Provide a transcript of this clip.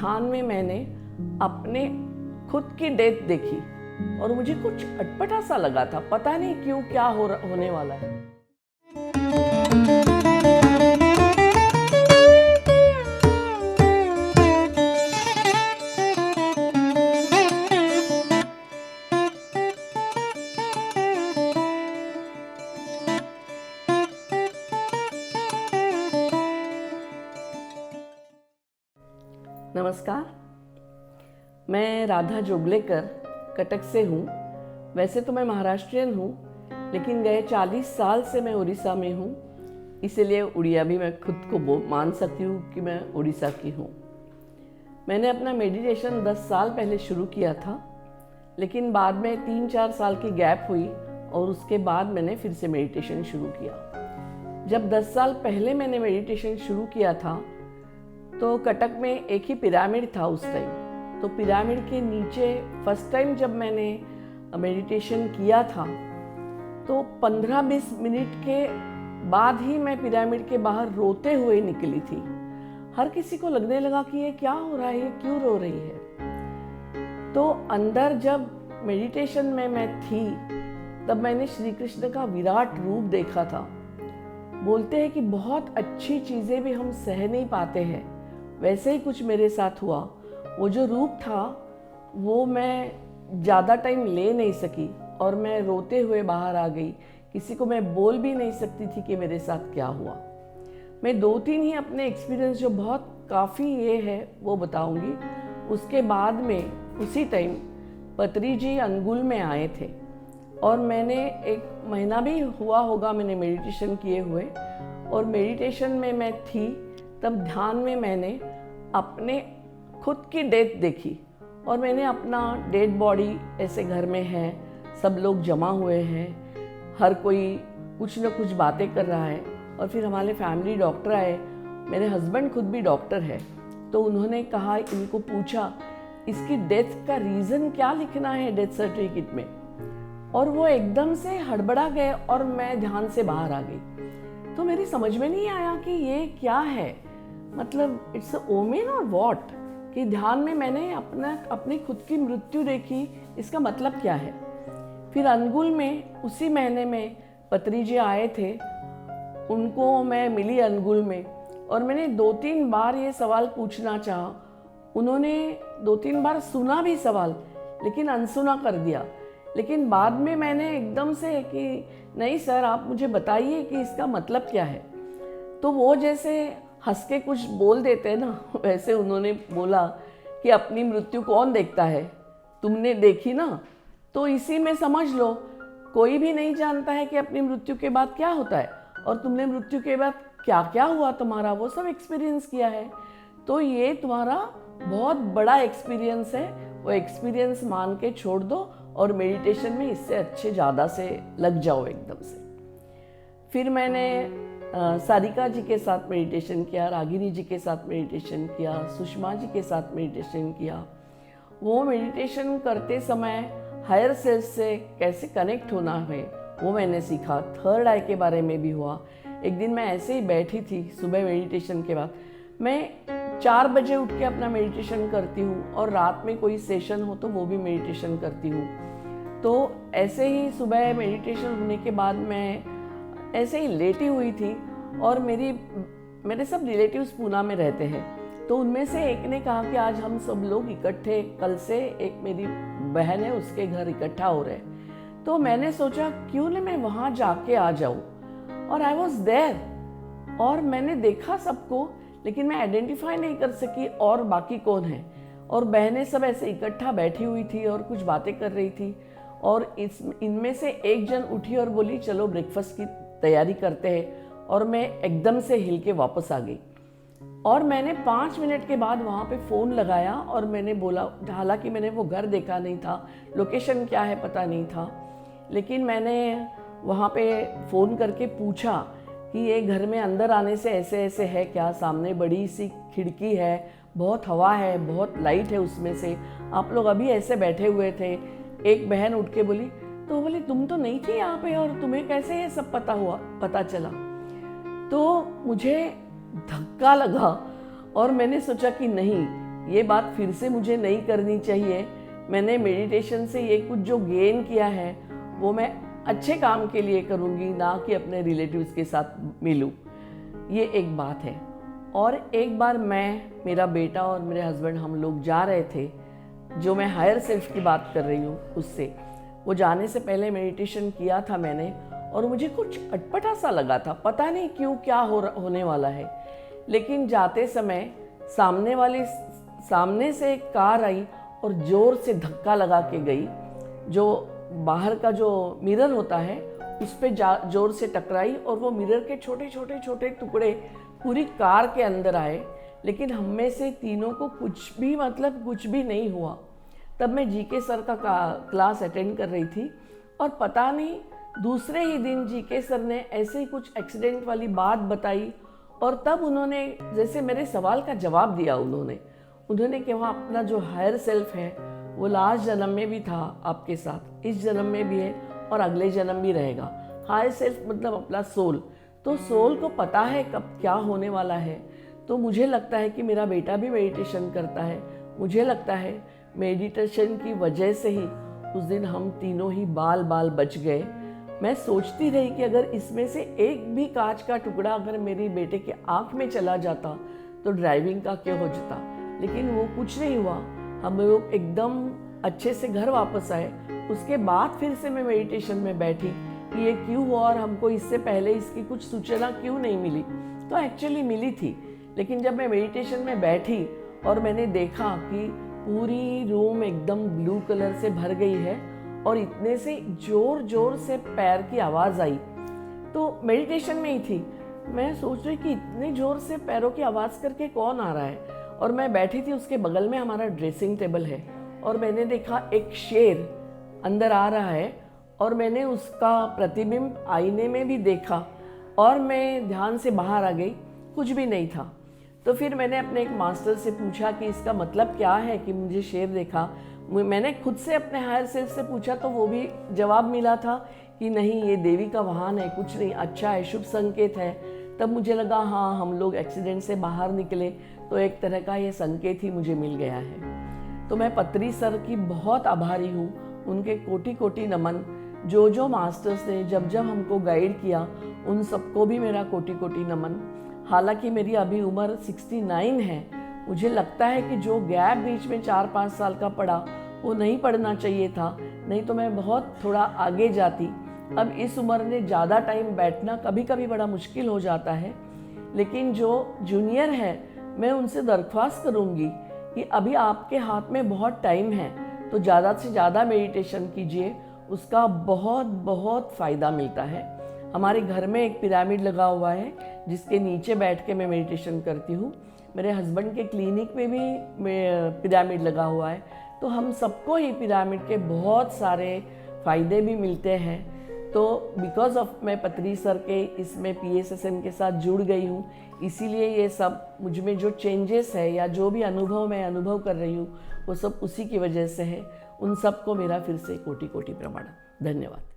ध्यान में मैंने अपने खुद की डेथ देखी और मुझे कुछ अटपटा सा लगा था, पता नहीं क्यों क्या होने वाला है। नमस्कार, मैं राधा जोगलेकर कटक से हूँ। वैसे तो मैं महाराष्ट्रियन हूँ, लेकिन गए 40 साल से मैं उड़ीसा में हूँ, इसीलिए उड़िया भी मैं खुद को मान सकती हूँ कि मैं उड़ीसा की हूँ। मैंने अपना मेडिटेशन 10 साल पहले शुरू किया था, लेकिन बाद में 3-4 साल की गैप हुई और उसके बाद मैंने फिर से मेडिटेशन शुरू किया। जब 10 साल पहले मैंने मेडिटेशन शुरू किया था तो कटक में एक ही पिरामिड था उस टाइम। तो पिरामिड के नीचे फर्स्ट टाइम जब मैंने मेडिटेशन किया था तो 15-20 मिनट के बाद ही मैं पिरामिड के बाहर रोते हुए निकली थी। हर किसी को लगने लगा कि ये क्या हो रहा है, ये क्यों रो रही है। तो अंदर जब मेडिटेशन में मैं थी तब मैंने श्री कृष्ण का विराट रूप देखा था। बोलते हैं कि बहुत अच्छी चीज़ें भी हम सह नहीं पाते हैं, वैसे ही कुछ मेरे साथ हुआ। वो जो रूप था वो मैं ज़्यादा टाइम ले नहीं सकी और मैं रोते हुए बाहर आ गई। किसी को मैं बोल भी नहीं सकती थी कि मेरे साथ क्या हुआ। मैं 2-3 ही अपने एक्सपीरियंस जो बहुत काफ़ी ये है वो बताऊंगी। उसके बाद में उसी टाइम पत्री जी अंगुल में आए थे और मैंने 1 महीना भी हुआ होगा मैंने मेडिटेशन किए हुए, और मेडिटेशन में मैं थी तब ध्यान में मैंने अपने खुद की डेथ देखी और मैंने अपना डेड बॉडी ऐसे घर में है, सब लोग जमा हुए हैं, हर कोई कुछ न कुछ बातें कर रहा है। और फिर हमारे फैमिली डॉक्टर आए, मेरे हस्बैंड खुद भी डॉक्टर है, तो उन्होंने कहा, इनको पूछा इसकी डेथ का रीज़न क्या लिखना है डेथ सर्टिफिकेट में, और वो एकदम से हड़बड़ा गए और मैं ध्यान से बाहर आ गई। तो मेरी समझ में नहीं आया कि ये क्या है, मतलब इट्स अ ओमेन और व्हाट, कि ध्यान में मैंने अपनी खुद की मृत्यु देखी, इसका मतलब क्या है। फिर अंगुल में उसी महीने में पत्री जी आए थे, उनको मैं मिली अंगुल में और मैंने 2-3 बार ये सवाल पूछना चाहा। उन्होंने 2-3 बार सुना भी सवाल, लेकिन अनसुना कर दिया। लेकिन बाद में मैंने एकदम से कि नहीं सर, आप मुझे बताइए कि इसका मतलब क्या है। तो वो जैसे हंस के कुछ बोल देते हैं ना, वैसे उन्होंने बोला कि अपनी मृत्यु कौन देखता है, तुमने देखी ना, तो इसी में समझ लो कोई भी नहीं जानता है कि अपनी मृत्यु के बाद क्या होता है, और तुमने मृत्यु के बाद क्या क्या हुआ तुम्हारा वो सब एक्सपीरियंस किया है। तो ये तुम्हारा बहुत बड़ा एक्सपीरियंस है, वो एक्सपीरियंस मान के छोड़ दो और मेडिटेशन में इससे अच्छे ज़्यादा से लग जाओ एकदम से। फिर मैंने सारिका जी के साथ मेडिटेशन किया, रागिनी जी के साथ मेडिटेशन किया, सुषमा जी के साथ मेडिटेशन किया। वो मेडिटेशन करते समय हायर सेल्फ से कैसे कनेक्ट होना है वो मैंने सीखा। थर्ड आई के बारे में भी हुआ। एक दिन मैं ऐसे ही बैठी थी सुबह मेडिटेशन के बाद, मैं 4 बजे उठ के अपना मेडिटेशन करती हूँ और रात में कोई सेशन हो तो वो भी मेडिटेशन करती हूँ। तो ऐसे ही सुबह मेडिटेशन होने के बाद मैं ऐसे ही लेटी हुई थी और मेरे सब रिलेटिव्स पूना में रहते हैं, तो उनमें से एक ने कहा कि आज हम सब लोग इकट्ठे, कल से एक मेरी बहन है उसके घर इकट्ठा हो रहे हैं। तो मैंने सोचा क्यों न मैं वहाँ जाके आ जाऊँ, और आई वॉज देयर और मैंने देखा सबको, लेकिन मैं आइडेंटिफाई नहीं कर सकी और बाकी कौन है। और बहनें सब ऐसे इकट्ठा बैठी हुई थी और कुछ बातें कर रही थी, और इनमें से एक जन उठी और बोली चलो ब्रेकफास्ट की तैयारी करते हैं, और मैं एकदम से हिल के वापस आ गई। और मैंने 5 मिनट के बाद वहाँ पे फ़ोन लगाया और मैंने बोला, हालांकि मैंने वो घर देखा नहीं था, लोकेशन क्या है पता नहीं था, लेकिन मैंने वहाँ पे फ़ोन करके पूछा कि ये घर में अंदर आने से ऐसे ऐसे है क्या, सामने बड़ी सी खिड़की है, बहुत हवा है, बहुत लाइट है उसमें से, आप लोग अभी ऐसे बैठे हुए थे। एक बहन उठ के बोली, तो बोली तुम तो नहीं थी यहाँ पे और तुम्हें कैसे ये सब पता चला। तो मुझे धक्का लगा और मैंने सोचा कि नहीं, ये बात फिर से मुझे नहीं करनी चाहिए। मैंने मेडिटेशन से ये कुछ जो गेन किया है वो मैं अच्छे काम के लिए करूँगी, ना कि अपने रिलेटिव्स के साथ मिलूँ। ये एक बात है। और एक बार मैं, मेरा बेटा और मेरे हस्बैंड हम लोग जा रहे थे, जो मैं हायर सेल्फ की बात कर रही हूँ उससे, वो जाने से पहले मेडिटेशन किया था मैंने और मुझे कुछ अटपटा सा लगा था, पता नहीं क्यों क्या होने वाला है। लेकिन जाते समय सामने से एक कार आई और ज़ोर से धक्का लगा के गई, जो बाहर का जो मिरर होता है उस पर ज़ोर से टकराई और वो मिरर के छोटे छोटे छोटे टुकड़े पूरी कार के अंदर आए। लेकिन हम में से तीनों को कुछ भी नहीं हुआ। तब मैं जीके सर का क्लास अटेंड कर रही थी और पता नहीं दूसरे ही दिन जीके सर ने ऐसे ही कुछ एक्सीडेंट वाली बात बताई और तब उन्होंने जैसे मेरे सवाल का जवाब दिया। उन्होंने कहा अपना जो हायर सेल्फ है वो लास्ट जन्म में भी था आपके साथ, इस जन्म में भी है और अगले जन्म भी रहेगा। हायर सेल्फ मतलब अपना सोल, तो सोल को पता है कब क्या होने वाला है। तो मुझे लगता है कि मेरा बेटा भी मेडिटेशन करता है। मुझे लगता है मेडिटेशन की वजह से ही उस दिन हम तीनों ही बाल बच गए। मैं सोचती रही कि अगर इसमें से एक भी कांच का टुकड़ा अगर मेरी बेटे के आँख में चला जाता तो ड्राइविंग का क्या हो जाता। लेकिन वो कुछ नहीं हुआ, हम लोग एकदम अच्छे से घर वापस आए। उसके बाद फिर से मैं मेडिटेशन में बैठी कि ये क्यों हुआ और हमको इससे पहले इसकी कुछ सूचना क्यों नहीं मिली। तो एक्चुअली मिली थी, लेकिन जब मैं मेडिटेशन में बैठी और मैंने देखा कि पूरी रूम एकदम ब्लू कलर से भर गई है और इतने से जोर से पैर की आवाज़ आई, तो मेडिटेशन में ही थी। मैं सोच रही कि इतने जोर से पैरों की आवाज़ करके कौन आ रहा है। और मैं बैठी थी, उसके बगल में हमारा ड्रेसिंग टेबल है और मैंने देखा एक शेर अंदर आ रहा है और मैंने उसका प्रतिबिंब आईने में भी देखा और मैं ध्यान से बाहर आ गई, कुछ भी नहीं था। तो फिर मैंने अपने एक मास्टर से पूछा कि इसका मतलब क्या है कि मुझे शेर देखा। मैंने खुद से अपने हायर सेल्फ से पूछा तो वो भी जवाब मिला था कि नहीं, ये देवी का वाहन है, कुछ नहीं, अच्छा है, शुभ संकेत है। तब मुझे लगा हाँ, हम लोग एक्सीडेंट से बाहर निकले तो एक तरह का ये संकेत ही मुझे मिल गया है। तो मैं पत्री सर की बहुत आभारी हूँ, उनके कोटि कोटि नमन। जो मास्टर्स ने जब हमको गाइड किया उन सबको भी मेरा कोटि कोटि नमन। हालांकि मेरी अभी उम्र 69 है, मुझे लगता है कि जो गैप बीच में 4-5 साल का पड़ा वो नहीं पढ़ना चाहिए था, नहीं तो मैं बहुत थोड़ा आगे जाती। अब इस उम्र में ज़्यादा टाइम बैठना कभी कभी बड़ा मुश्किल हो जाता है। लेकिन जो जूनियर है मैं उनसे दरख्वास्त करूँगी कि अभी आपके हाथ में बहुत टाइम है तो ज़्यादा से ज़्यादा मेडिटेशन कीजिए, उसका बहुत फ़ायदा मिलता है। हमारे घर में एक पिरामिड लगा हुआ है जिसके नीचे बैठ के मैं मेडिटेशन करती हूँ। मेरे हस्बैंड के क्लिनिक में भी पिरामिड लगा हुआ है। तो हम सबको ही पिरामिड के बहुत सारे फ़ायदे भी मिलते हैं। तो बिकॉज ऑफ मैं पत्री सर के इसमें PSSM के साथ जुड़ गई हूँ, इसीलिए ये सब मुझ में जो चेंजेस है या जो भी अनुभव मैं अनुभव कर रही हूँ वो सब उसी की वजह से है। उन सबको मेरा फिर से कोटि कोटि प्रणाम। धन्यवाद।